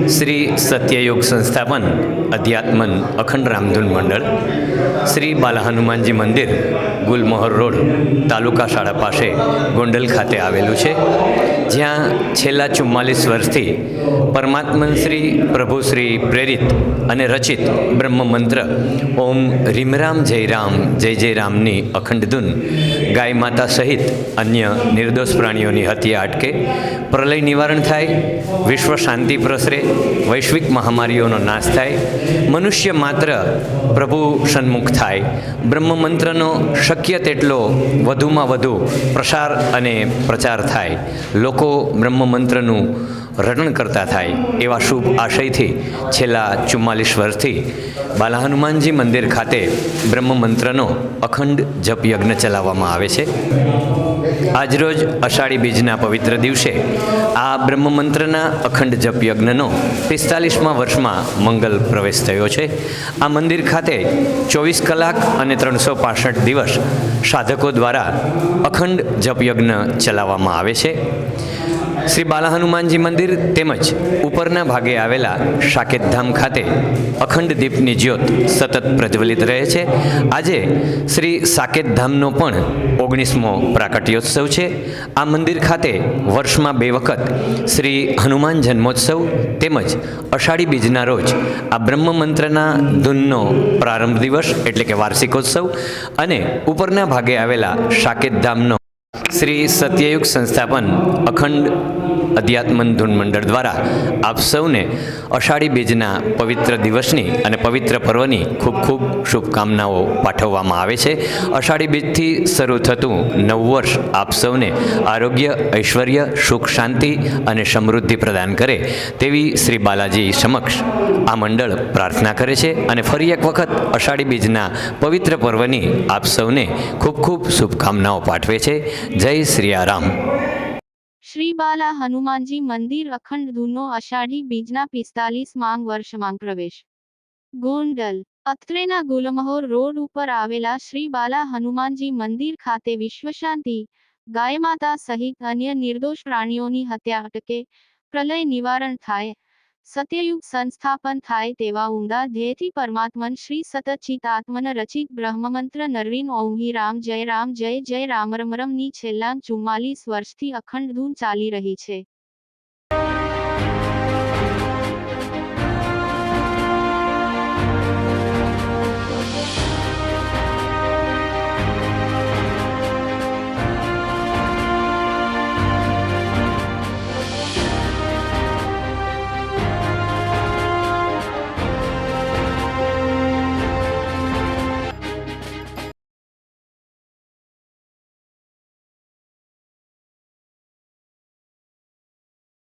श्री सत्ययोग संस्थापन अध्यात्मन अखंड रामधून मंडल श्री बाला हनुमानजी मंदिर गुलमोहर रोड तालुका शाळा पासे गोंडल खाते आवेलू छे, ज्यां छेल्ला 44 वर्षथी परमात्मन श्री प्रभु श्री प्रेरित अने रचित ब्रह्म मंत्र ओम रीम राम जय रामनी अखंड धून गाय माता सहित अन्य निर्दोष प्राणीओनी हत्या अटके, प्रलय निवारण थाय, विश्व शांति प्रसरे, वैश्विक महामारीओनो नाश थाय, मनुष्य मात्र प्रभु सन्मुख थाय, ब्रह्म मंत्रनो शक्य तेटलो वधुमां वधु प्रसार अने प्रचार थाय, लोको ब्रह्म मंत्रनुं रटण करता थाय एवा शुभ आशयथी छेल्ला 44 वर्षथी बाला हनुमानजी मंदिर खाते ब्रह्म मंत्रनो अखंड जप यज्ञ चलाववामां आवे छे। આજરોજ અષાઢી બીજના પવિત્ર દિવસે આ બ્રહ્મ મંત્રના અખંડ જપ યજ્ઞનો 45મા વર્ષમાં મંગલ પ્રવેશ થયો છે। આ મંદિર ખાતે 24 કલાક અને 365 દિવસ સાધકો દ્વારા અખંડ જપ યજ્ઞ ચલાવવામાં આવે છે। श्री बाला हनुमानजी मंदिर तेमज उपरना भागे आवेला साकेत धाम खाते अखंड दीपनी ज्योत सतत प्रज्वलित रहे छे। आजे श्री साकेत धामनो पण 19मो प्राकट्योत्सव छे। आ मंदिर खाते वर्षमां 2 वखत श्री हनुमान जन्मोत्सव तेमज अषाढ़ी बीजना रोज आ ब्रह्म मंत्रना धूननो प्रारंभ दिवस एटले के वार्षिकोत्सव अने उपरना भागे आवेला साकेत धामनो श्री सत्ययुग संस्थापन अखंड अध्यात्मन धून मंडल द्वारा आप सौने अषाढ़ी बीजना पवित्र दिवसनी अने पवित्र पर्वनी खूब खूब शुभकामनाओं पाठववामां आवे छे। अषाढ़ी बीजथी शरू थतुं नव वर्ष आप सौने आरोग्य, ऐश्वर्य, सुख, शांति अने समृद्धि प्रदान करे तेवी श्री बालाजी समक्ष आ मंडल प्रार्थना करे छे अने फरी एक वखत अषाढ़ी बीजना पवित्र पर्वनी आप सौने खूब खूब शुभकामनाओं पाठवे छे। जय श्री राम। श्री बाला हनुमानजी मंदिर अखंड धूनो अषाढ़ी बीजना 45मां वर्षमां प्रवेश। गोंडल અત્રેના ગુલમહોર રોડ ઉપર આવેલા શ્રી બાલા હનુમાનજી મંદિર ખાતે વિશ્વ શાંતિ, ગાયમાતા સહિત અન્ય નિર્દોષ પ્રાણીઓની હત્યા અટકે, પ્રલય નિવારણ થાય, સત્યયુગ સંસ્થાપન થાય તેવા ઉમદા ધ્યેયથી પરમાત્મન શ્રી સતચિતાત્મન રચિત બ્રહ્મમંત્ર નરવીન ઓમ हि राम जय राम जय जय रामरमरमની છેલ્લા 44 વર્ષથી અખંડ ધૂન ચાલી રહી છે।